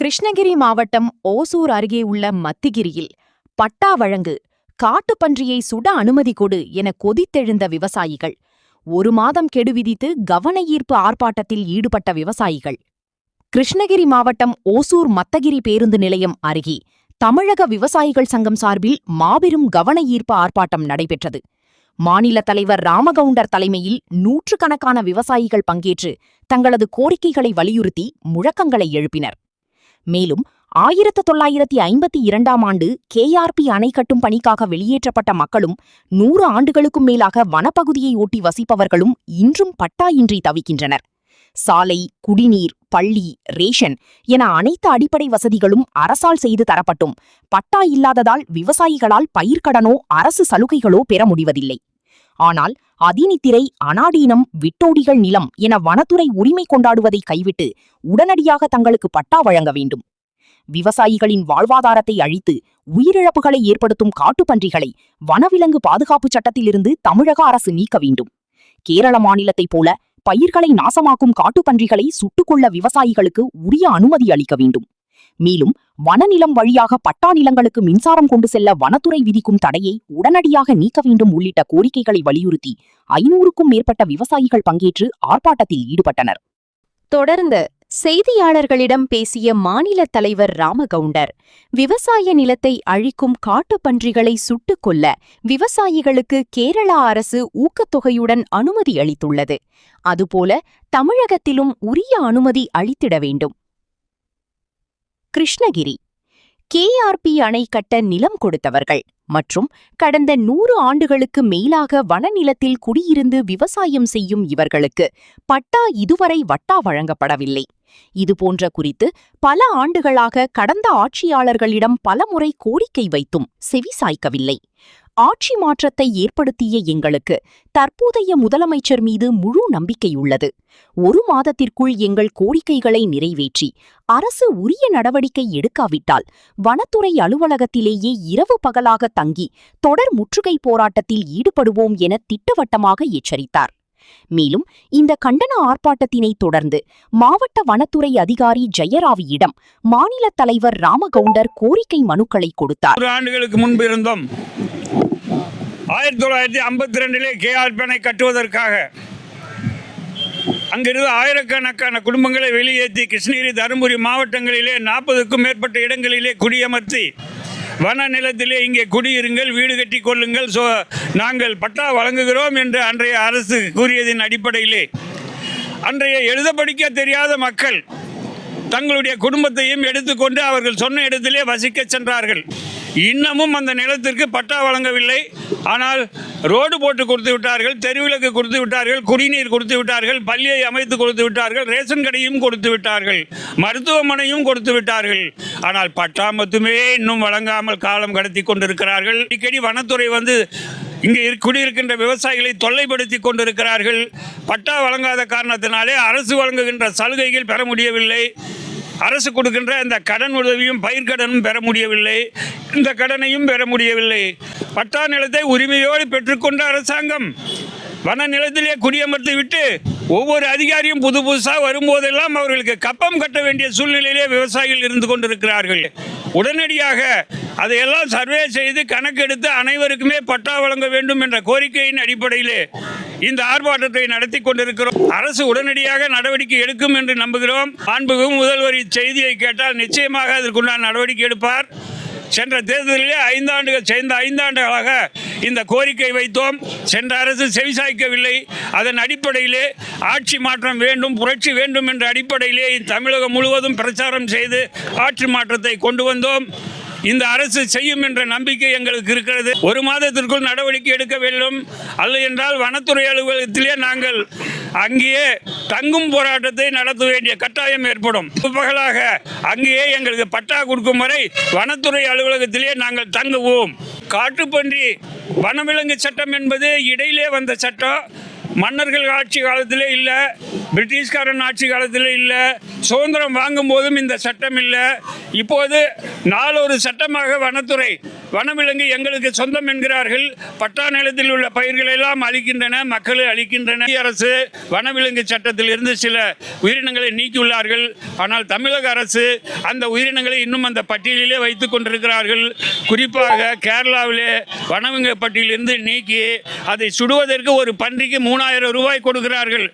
கிருஷ்ணகிரி மாவட்டம் ஓசூர் அருகே உள்ள மத்திகிரியில் பட்டா வழங்கு, காட்டுப்பன்றியை சுட அனுமதி கொடு என கொதித்தெழுந்த விவசாயிகள். 1 மாதம் கெடு விதித்து கவன ஈர்ப்பு ஆர்ப்பாட்டத்தில் ஈடுபட்ட விவசாயிகள். கிருஷ்ணகிரி மாவட்டம் ஓசூர் மத்தகிரி பேருந்து நிலையம் அருகே தமிழக விவசாயிகள் சங்கம் சார்பில் மாபெரும் கவன ஈர்ப்பு ஆர்ப்பாட்டம் நடைபெற்றது. மாநில தலைவர் ராமகவுண்டர் தலைமையில் நூற்றுக்கணக்கான விவசாயிகள் பங்கேற்று தங்களது கோரிக்கைகளை வலியுறுத்தி முழக்கங்களை எழுப்பினர். மேலும் 1952ஆம் ஆண்டு KRP அணை கட்டும் பணிக்காக வெளியேற்றப்பட்ட மக்களும் 100 ஆண்டுகளுக்கும் மேலாக வனப்பகுதியை ஒட்டி வசிப்பவர்களும் இன்றும் பட்டா இன்றி தவிக்கின்றனர். சாலை, குடிநீர், பள்ளி, ரேஷன் என அனைத்து அடிப்படை வசதிகளும் அரசால் செய்து தரப்பட்டும் பட்டா இல்லாததால் விவசாயிகளால் பயிர்க்கடனோ அரசு சலுகைகளோ பெற முடிவதில்லை. ஆனால் அதிநித்திரை, அனாடீனம், விட்டோடிகள் நிலம் என வனத்துறை உரிமை கொண்டாடுவதை கைவிட்டு உடனடியாக தங்களுக்கு பட்டா வழங்க வேண்டும். விவசாயிகளின் வாழ்வாதாரத்தை அழித்து உயிரிழப்புகளை ஏற்படுத்தும் காட்டுப்பன்றிகளை வனவிலங்கு பாதுகாப்பு சட்டத்திலிருந்து தமிழக அரசு நீக்க வேண்டும். கேரள மாநிலத்தைப் போல பயிர்களை நாசமாக்கும் காட்டுப்பன்றிகளை சுட்டுக்கொள்ள விவசாயிகளுக்கு உரிய அனுமதி அளிக்க வேண்டும். மேலும் வனநிலம் வழியாக பட்டா நிலங்களுக்கு மின்சாரம் கொண்டு செல்ல வனத்துறை விதிக்கும் தடையை உடனடியாக நீக்க வேண்டும் உள்ளிட்ட கோரிக்கைகளை வலியுறுத்தி 500க்கும் மேற்பட்ட விவசாயிகள் பங்கேற்று ஆர்ப்பாட்டத்தில் ஈடுபட்டனர். தொடர்ந்து செய்தியாளர்களிடம் பேசிய மாநில தலைவர் ராமகவுண்டர், விவசாய நிலத்தை அழிக்கும் காட்டுப்பன்றிகளை சுட்டுக்கொல்ல விவசாயிகளுக்கு கேரள அரசு ஊக்கத்தொகையுடன் அனுமதி அளித்துள்ளது. அதுபோல தமிழகத்திலும் உரிய அனுமதி அளித்திட வேண்டும். கிருஷ்ணகிரி KRP அணை கட்ட நிலம் கொடுத்தவர்கள் மற்றும் கடந்த 100 ஆண்டுகளுக்கு மேலாக வனநிலத்தில் குடியிருந்து விவசாயம் செய்யும் இவர்களுக்கு பட்டா இதுவரை வட்டா வழங்கப்படவில்லை. இதுபோன்ற குறித்து பல ஆண்டுகளாக கடந்த ஆட்சியாளர்களிடம் பலமுறை கோரிக்கை வைத்தும் செவிசாய்க்கவில்லை. ஆட்சி மாற்றத்தை ஏற்படுத்திய எங்களுக்கு தற்போதைய முதலமைச்சர் மீது முழு நம்பிக்கையுள்ளது. 1 மாதத்திற்குள் எங்கள் கோரிக்கைகளை நிறைவேற்றி அரசு உரிய நடவடிக்கை எடுக்காவிட்டால் வனத்துறை அலுவலகத்திலேயே இரவு பகலாக தங்கி தொடர் முற்றுகை போராட்டத்தில் ஈடுபடுவோம் என திட்டவட்டமாக எச்சரித்தார். மேலும் இந்த கண்டன ஆர்ப்பாட்டத்தினை தொடர்ந்து மாவட்ட வனத்துறை அதிகாரி ஜெயராவியிடம் மாநில தலைவர் ராமகவுண்டர் கோரிக்கை மனுக்களை கொடுத்தார். 100 ஆண்டுகளுக்கு முன்பு இருந்தோம். 1952 KRP அணை கட்டுவதற்காக அங்கிருந்து ஆயிரக்கணக்கான குடும்பங்களை வெளியேற்றி கிருஷ்ணகிரி, தருமபுரி மாவட்டங்களிலே 40க்கும் மேற்பட்ட இடங்களிலே குடியமர்த்தி வன நிலத்திலே இங்கே குடியிருங்கள், வீடு கட்டி கொள்ளுங்கள், நாங்கள் பட்டா வழங்குகிறோம் என்று அன்றைய அரசு கூறியதின் அடிப்படையிலே அன்றைய எழுத படிக்க தெரியாத மக்கள் தங்களுடைய குடும்பத்தையும் எடுத்துக்கொண்டு அவர்கள் சொன்ன இடத்திலே வசிக்க சென்றார்கள். இன்னமும் அந்த நிலத்திற்கு பட்டா வழங்கவில்லை. ஆனால் ரோடு போட்டு கொடுத்து விட்டார்கள், தெருவிளக்கு கொடுத்து விட்டார்கள், குடிநீர் கொடுத்து விட்டார்கள், பள்ளியை அமைத்து கொடுத்து விட்டார்கள், ரேஷன் கடையும் கொடுத்து விட்டார்கள், மருத்துவமனையும் கொடுத்து விட்டார்கள். ஆனால் பட்டா மட்டுமே இன்னும் வழங்காமல் காலம் கடத்தி கொண்டிருக்கிறார்கள். அடிக்கடி வனத்துறை வந்து இங்கே குடியிருக்கின்ற விவசாயிகளை தொல்லைப்படுத்தி கொண்டிருக்கிறார்கள். பட்டா வழங்காத காரணத்தினாலே அரசு வழங்குகின்ற சலுகைகள் பெற முடியவில்லை. அரசு கொடுக்கின்ற இந்த கடன் உதவியும் பயிர்க்கடனும் பெற முடியவில்லை. இந்த கடனையும் பெற முடியவில்லை. பட்டா நிலத்தை உரிமையோடு பெற்றுக்கொண்ட அரசாங்கம் வன நிலத்திலே குடியமர்த்தி விட்டு ஒவ்வொரு அதிகாரியும் புதுசாக வரும்போதெல்லாம் அவர்களுக்கு கப்பம் கட்ட வேண்டிய சூழ்நிலையிலே விவசாயிகள் இருந்து கொண்டிருக்கிறார்கள். உடனடியாக அதையெல்லாம் சர்வே செய்து கணக்கெடுத்து அனைவருக்குமே பட்டா வழங்க வேண்டும் என்ற கோரிக்கையின் அடிப்படையிலே இந்த ஆர்ப்பாட்டத்தை நடத்தி கொண்டிருக்கிறோம். அரசு உடனடியாக நடவடிக்கை எடுக்கும் என்று நம்புகிறோம். மாண்புமிகு முதல்வர் செய்தியை கேட்டால் நிச்சயமாக அதற்குண்டான நடவடிக்கை எடுப்பார். சென்ற தேர்தலிலே 5 ஆண்டுகளாக இந்த கோரிக்கை வைத்தோம். சென்ற அரசு செவிசாய்க்கவில்லை. அதன் அடிப்படையிலே ஆட்சி மாற்றம் வேண்டும், புரட்சி வேண்டும் என்ற அடிப்படையிலே தமிழகம் முழுவதும் பிரச்சாரம் செய்து ஆட்சி மாற்றத்தை கொண்டு வந்தோம். இந்த அரசு செய்யும் என்ற நம்பிக்கை எங்களுக்கு இருக்கிறது. 1 மாதத்திற்குள் நடவடிக்கை எடுக்க வேண்டும். அல்ல என்றால் வனத்துறை அலுவலகத்திலே நாங்கள் அங்கேயே தங்கும் போராட்டத்தை நடத்த வேண்டிய கட்டாயம் ஏற்படும். பகலாக அங்கேயே எங்களுக்கு பட்டா கொடுக்கும் வரை வனத்துறை அலுவலகத்திலே நாங்கள் தங்குவோம். காட்டுப்பன்றி வனவிலங்கு சட்டம் என்பது இடையிலே வந்த சட்டம். மன்னர்கள் ஆட்சி காலத்திலே இல்லை, பிரிட்டிஷ்காரன் ஆட்சி காலத்திலே இல்லை, சுதந்திரம் வாங்கும் போதும் இந்த சட்டம் இல்லை. இப்போது நாளொரு சட்டமாக வனத்துறை வனவிலங்கு எங்களுக்கு சொந்தம் என்கிறார்கள். பட்டா நிலத்தில் உள்ள பயிர்களை எல்லாம் அழிக்கின்றன, மக்களை அழிக்கின்றன. மத்திய அரசு வனவிலங்கு சட்டத்தில் இருந்து சில உயிரினங்களை நீக்கியுள்ளார்கள். ஆனால் தமிழக அரசு அந்த உயிரினங்களை இன்னும் அந்த பட்டியலிலே வைத்துக் கொண்டிருக்கிறார்கள். குறிப்பாக கேரளாவிலே வனவிலங்கு பட்டியலிருந்து நீக்கி அதை சுடுவதற்கு ஒரு பன்றிக்கு 3000 ரூபாய் கொடுக்கிறார்கள்.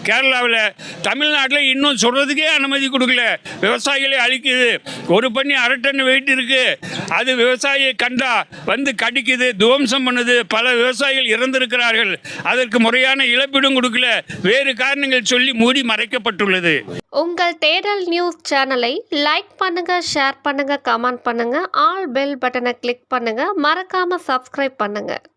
கேரளாவில், தமிழ்நாட்டில் இன்னும் சொல்கிறதுக்கே அனுமதி கொடுக்கல. விவசாயிகளை அழிக்குது. ஒரு பண்ணி 1/2 டன் வெயிட் இருக்கு. அது விவசாயியை கண்டா வந்து கடிக்குது, துவம்சம் பண்ணுது. பல விவசாயிகள் இறந்திருக்கிறார்கள். அதற்கு முறையான இழப்பீடும் கொடுக்கல. வேறு காரணங்கள் சொல்லி மூடி மறைக்கப்பட்டுள்ளது. உங்கள் தேடல் நியூஸ் சேனலை லைக் பண்ணுங்க, ஷேர் பண்ணுங்க, கமெண்ட் பண்ணுங்க, ஆல் பெல் பட்டனை கிளிக் பண்ணுங்க, மறக்காம சப்ஸ்கிரைப் பண்ணுங்க.